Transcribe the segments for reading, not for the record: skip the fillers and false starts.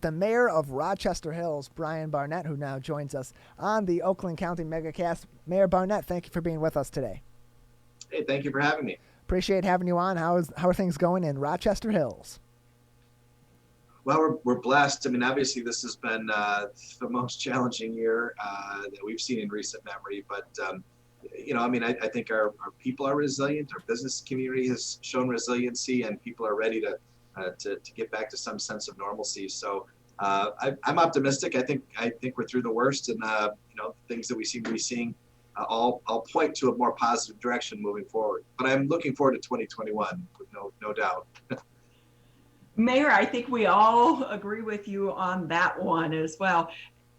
The mayor of Rochester Hills, Bryan Barnett, who now joins us on the Oakland County Megacast. Mayor Barnett, thank you for being with us today. Hey, thank you for having me. Appreciate having you on. How are things going in Rochester Hills? Well, we're blessed. I mean, obviously, this has been the most challenging year that we've seen in recent memory. But, I think our people are resilient. Our business community has shown resiliency, and people are ready to get back to some sense of normalcy. So I'm optimistic. I think we're through the worst, and things that we seem to be seeing all point to a more positive direction moving forward. But I'm looking forward to 2021 with no doubt. Mayor, I think we all agree with you on that one as well.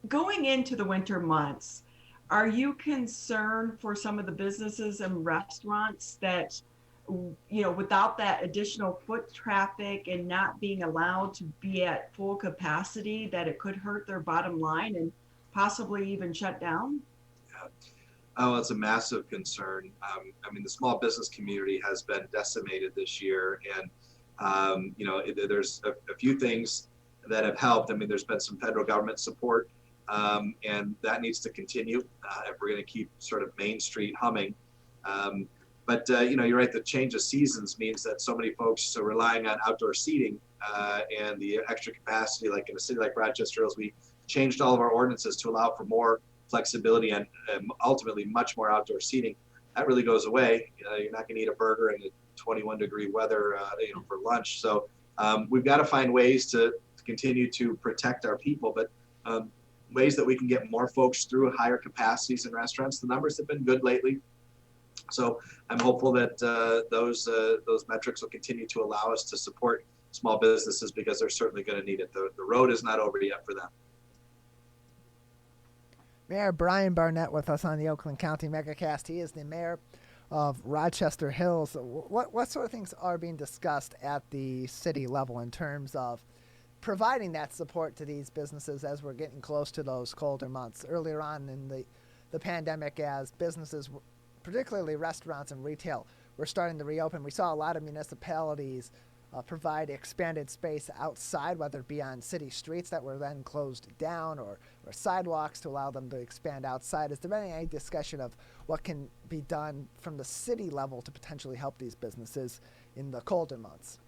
Going into the winter months, are you concerned for some of the businesses and restaurants that, without that additional foot traffic and not being allowed to be at full capacity, that it could hurt their bottom line and possibly even shut down? Yeah. Oh, it's a massive concern. The small business community has been decimated this year, and there's a few things that have helped. I mean, there's been some federal government support, and that needs to continue if we're going to keep sort of Main Street humming. But you're right, the change of seasons means that so many folks are relying on outdoor seating and the extra capacity. Like in a city like Rochester Hills, we changed all of our ordinances to allow for more flexibility and ultimately much more outdoor seating. That really goes away. You're not going to eat a burger in the 21-degree weather for lunch. So we've got to find ways to continue to protect our people, but ways that we can get more folks through higher capacities in restaurants. The numbers have been good lately. So I'm hopeful that those metrics will continue to allow us to support small businesses, because they're certainly going to need it. The road is not over yet for them. Mayor Bryan Barnett with us on the Oakland County Megacast. He is the mayor of Rochester Hills. What sort of things are being discussed at the city level in terms of providing that support to these businesses as we're getting close to those colder months? Earlier on in the pandemic, as businesses, particularly restaurants and retail, were starting to reopen, we saw a lot of municipalities provide expanded space outside, whether it be on city streets that were then closed down or sidewalks to allow them to expand outside. Is there any discussion of what can be done from the city level to potentially help these businesses in the colder months?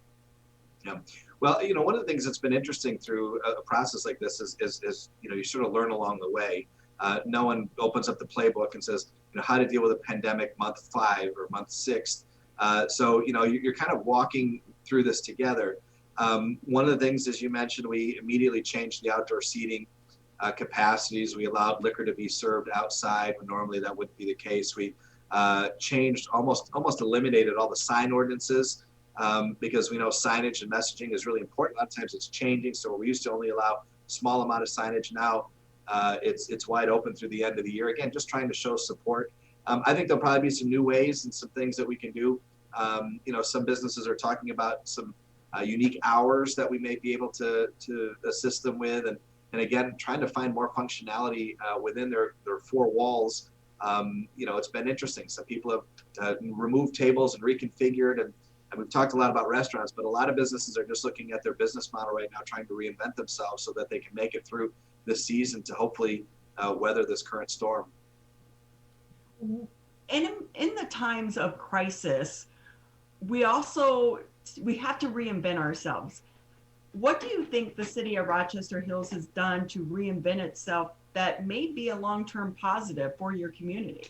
Yeah. Well, one of the things that's been interesting through a process like this is you sort of learn along the way. No one opens up the playbook and says, how to deal with a pandemic month 5 or month 6. So you're kind of walking through this together. One of the things, as you mentioned, we immediately changed the outdoor seating capacities. We allowed liquor to be served outside when normally that wouldn't be the case. We changed, almost eliminated all the sign ordinances because we know signage and messaging is really important. A lot of times it's changing. So we used to only allow a small amount of signage. Now it's wide open through the end of the year. Again, just trying to show support. I think there'll probably be some new ways and some things that we can do. Some businesses are talking about some unique hours that we may be able to assist them with. And again, trying to find more functionality within their 4 walls. It's been interesting. Some people have removed tables and reconfigured, and we've talked a lot about restaurants, but a lot of businesses are just looking at ther business model right now, trying to reinvent themselves so that they can make it through this season to hopefully weather this current storm. In the times of crisis, we have to reinvent ourselves. What do you think the city of Rochester Hills has done to reinvent itself that may be a long-term positive for your community?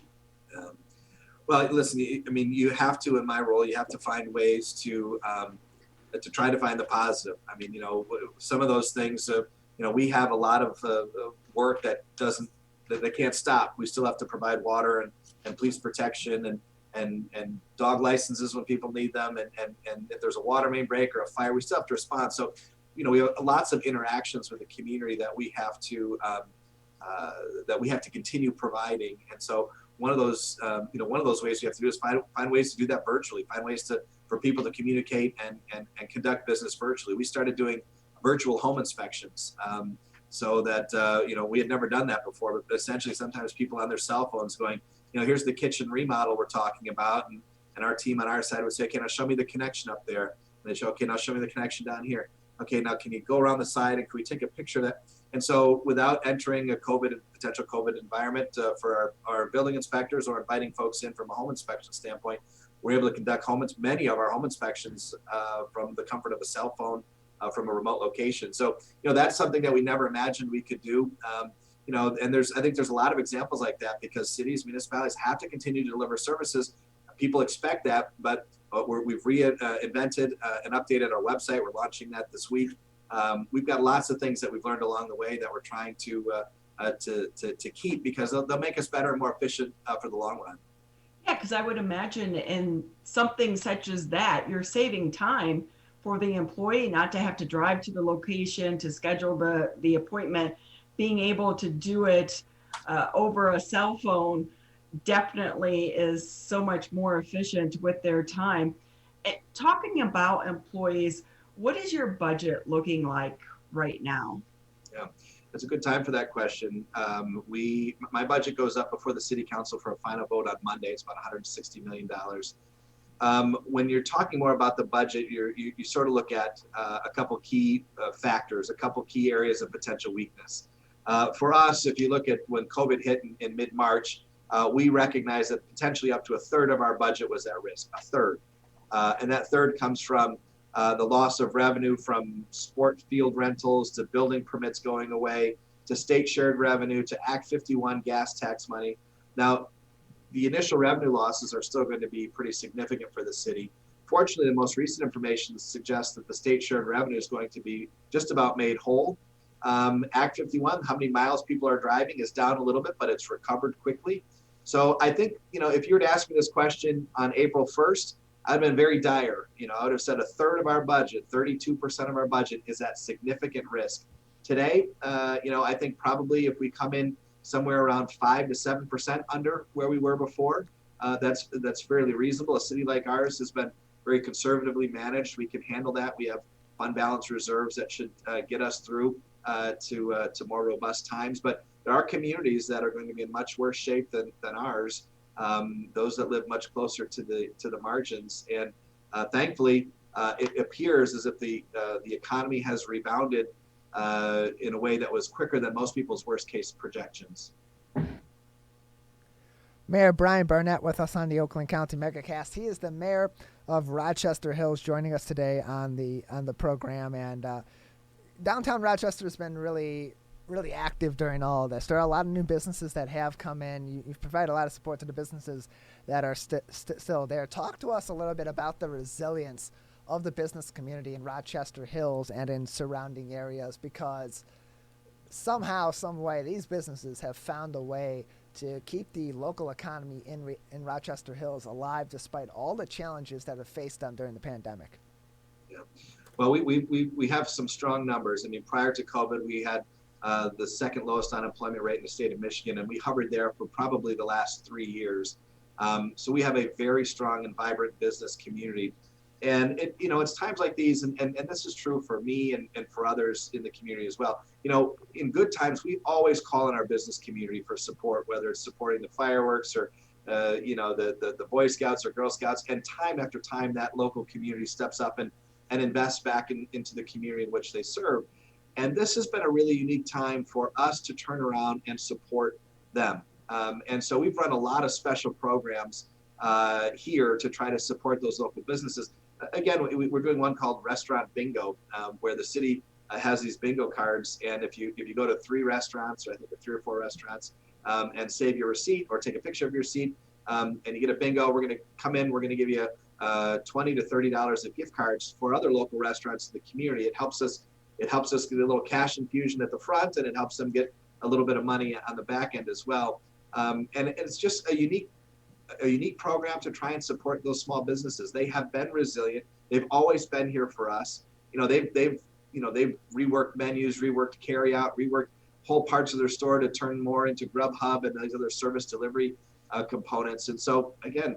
Well, listen, you have to, in my role, you have to find ways to try to find the positive. Some of those things, we have a lot of work that can't stop. We still have to provide water and police protection and dog licenses when people need them. And if there's a water main break or a fire, we still have to respond. So, we have lots of interactions with the community that we have to continue providing. And so one of those ways we have to do is find ways to do that virtually, find ways for people to communicate and conduct business virtually. We started doing virtual home inspections. So that, we had never done that before, but essentially sometimes people on their cell phones going, here's the kitchen remodel we're talking about. And our team on our side would say, okay, now show me the connection up there. And they show, okay, now show me the connection down here. Okay, now can you go around the side and can we take a picture of that? And so without entering a potential COVID environment for our building inspectors or inviting folks in from a home inspection standpoint, we're able to conduct many of our home inspections from the comfort of a cell phone from a remote location. So, that's something that we never imagined we could do. And I think there's a lot of examples like that because cities, municipalities have to continue to deliver services. People expect that, but we've reinvented and updated our website. We're launching that this week. We've got lots of things that we've learned along the way that we're trying to keep because they'll make us better and more efficient for the long run. Yeah, because I would imagine in something such as that, you're saving time for the employee not to have to drive to the location to schedule the appointment. Being able to do it over a cell phone definitely is so much more efficient with their time. Talking about employees, what is your budget looking like right now? Yeah, it's a good time for that question. My budget goes up before the city council for a final vote on Monday. It's about $160 million. When you're talking more about the budget, you sort of look at a couple key factors, a couple key areas of potential weakness. For us, if you look at when COVID hit in mid-March, we recognized that potentially up to a third of our budget was at risk, a third. And that third comes from the loss of revenue from sport field rentals to building permits going away to state shared revenue to Act 51 gas tax money. Now, the initial revenue losses are still going to be pretty significant for the city. Fortunately, the most recent information suggests that the state shared revenue is going to be just about made whole. Act 51, how many miles people are driving, is down a little bit, but it's recovered quickly. So I think, if you were to ask me this question on April 1st, I'd have been very dire. I would have said a third of our budget, 32% of our budget is at significant risk. Today, I think probably if we come in somewhere around 5 to 7% under where we were before, that's fairly reasonable. A city like ours has been very conservatively managed. We can handle that. We have fund balance reserves that should get us through to more robust times. But there are communities that are going to be in much worse shape than ours. Those that live much closer to the margins, and thankfully, it appears as if the economy has rebounded in a way that was quicker than most people's worst case projections. Mayor Bryan Barnett with us on the Oakland County MegaCast. He is the mayor of Rochester Hills, joining us today on the program. And downtown Rochester has been really active during all of this. There are a lot of new businesses that have come in. You've provided a lot of support to the businesses that are still there. Talk to us a little bit about the resilience of the business community in Rochester Hills and in surrounding areas, because somehow, some way, these businesses have found a way to keep the local economy in Rochester Hills alive despite all the challenges that have faced them during the pandemic. Yeah. Well, we have some strong numbers. I mean, prior to COVID, we had the second lowest unemployment rate in the state of Michigan, and we hovered there for probably the last 3 years. So we have a very strong and vibrant business community. And it's times like these, and this is true for me and for others in the community as well. In good times, we always call on our business community for support, whether it's supporting the fireworks or the Boy Scouts or Girl Scouts. And time after time, that local community steps up and invests back into the community in which they serve. And this has been a really unique time for us to turn around and support them. And so we've run a lot of special programs here to try to support those local businesses. Again, we're doing one called Restaurant Bingo, where the city has these bingo cards. And if you go to 3 restaurants, or I think 3 or 4 restaurants, and save your receipt or take a picture of your receipt, and you get a bingo, we're going to come in, we're going to give you $20 to $30 of gift cards for other local restaurants in the community. It helps us get a little cash infusion at the front, and it helps them get a little bit of money on the back end as well. And it's just a unique program to try and support those small businesses. They have been resilient. They've always been here for us. They've reworked menus, reworked carry out, reworked whole parts of their store to turn more into Grubhub and these other service delivery components. And so again,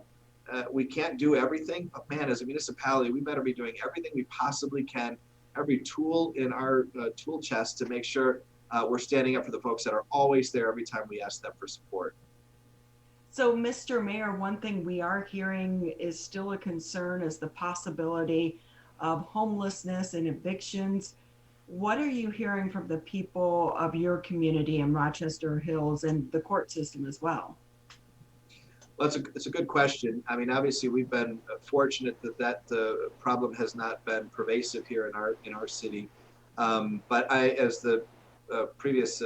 we can't do everything, but man, as a municipality, we better be doing everything we possibly can, every tool in our tool chest to make sure we're standing up for the folks that are always there every time we ask them for support. So, Mr. Mayor, one thing we are hearing is still a concern is the possibility of homelessness and evictions. What are you hearing from the people of your community in Rochester Hills and the court system as well? Well, it's a good question. I mean, obviously, we've been fortunate that problem has not been pervasive here in our city. But as the previous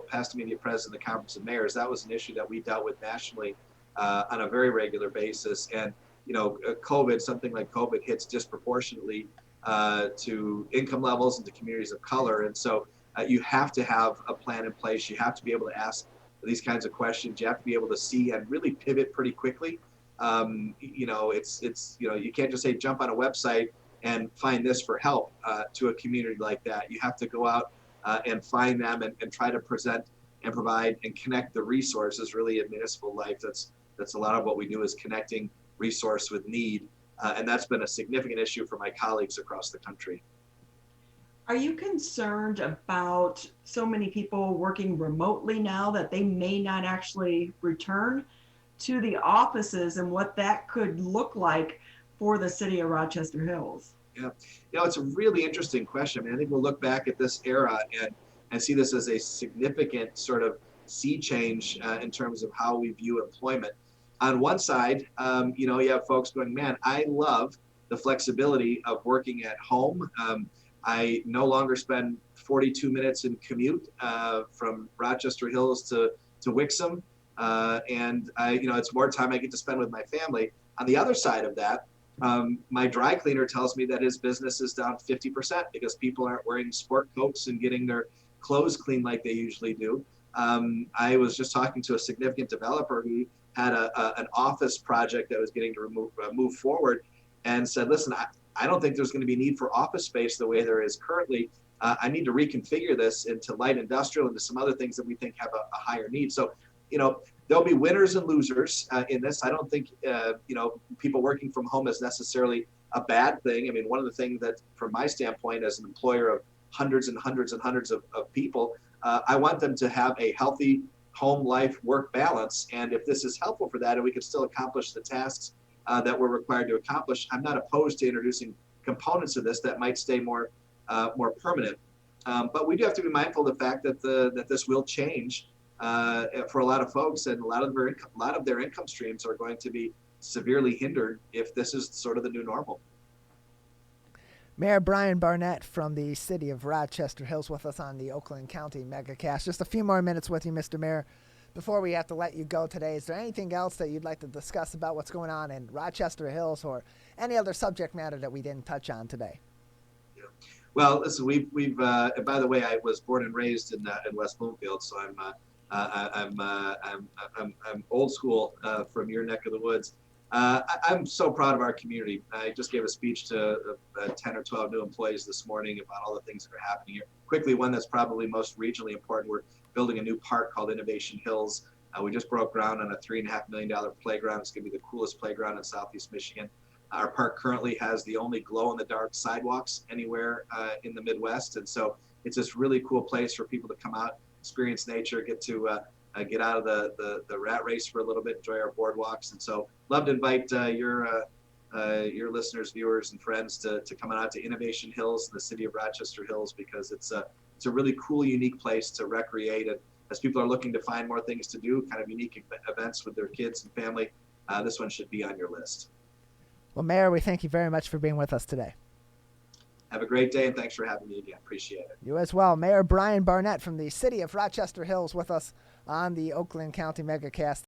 past immediate president of the Conference of Mayors, that was an issue that we dealt with nationally on a very regular basis. And something like COVID hits disproportionately to income levels and to communities of color. And so you have to have a plan in place. You have to be able to ask these kinds of questions. You have to be able to see and really pivot pretty quickly. You can't just say jump on a website and find this for help to a community like that. You have to go out and find them and try to present and provide and connect the resources. Really, in municipal life, that's a lot of what we do, is connecting resource with need. And that's been a significant issue for my colleagues across the country. Are you concerned about so many people working remotely now that they may not actually return to the offices, and what that could look like for the city of Rochester Hills? Yeah, it's a really interesting question. I mean, I think we'll look back at this era and see this as a significant sort of sea change in terms of how we view employment. On one side, you have folks going, man, I love the flexibility of working at home. I no longer spend 42 minutes in commute from Rochester Hills to Wixom. And it's more time I get to spend with my family. On the other side of that, my dry cleaner tells me that his business is down 50% because people aren't wearing sport coats and getting their clothes cleaned like they usually do. I was just talking to a significant developer who had an office project that was getting to move forward, and said, listen, I don't think there's going to be need for office space the way there is currently. I need to reconfigure this into light industrial, into some other things that we think have a higher need. So, there'll be winners and losers in this. I don't think, people working from home is necessarily a bad thing. I mean, one of the things that, from my standpoint, as an employer of hundreds and hundreds and hundreds of people, I want them to have a healthy home life work balance. And if this is helpful for that, and we can still accomplish the tasks that we're required to accomplish, I'm not opposed to introducing components of this that might stay more permanent. But we do have to be mindful of the fact that this will change for a lot of folks, and a lot of their income streams are going to be severely hindered if this is sort of the new normal. Mayor Bryan Barnett from the city of Rochester Hills with us on the Oakland County MegaCast. Just a few more minutes with you, Mr. Mayor, before we have to let you go today. Is there anything else that you'd like to discuss about what's going on in Rochester Hills, or any other subject matter that we didn't touch on today? Yeah. Well, listen, we've by the way, I was born and raised in West Bloomfield, so I'm old school from your neck of the woods. I'm so proud of our community. I just gave a speech to 10 or 12 new employees this morning about all the things that are happening here. Quickly, one that's probably most regionally important, we're building a new park called Innovation Hills. We just broke ground on a $3.5 million playground. It's going to be the coolest playground in Southeast Michigan. Our park currently has the only glow-in-the-dark sidewalks anywhere in the Midwest. And so it's this really cool place for people to come out, experience nature, get out of the rat race for a little bit, enjoy our boardwalks. And so love to invite your listeners, viewers, and friends to come out to Innovation Hills in the city of Rochester Hills, because it's a really cool, unique place to recreate. And as people are looking to find more things to do, kind of unique events with their kids and family, this one should be on your list. Well, Mayor, we thank you very much for being with us today. Have a great day, and thanks for having me again. Appreciate it. You as well. Mayor Bryan Barnett from the city of Rochester Hills with us on the Oakland County MegaCast.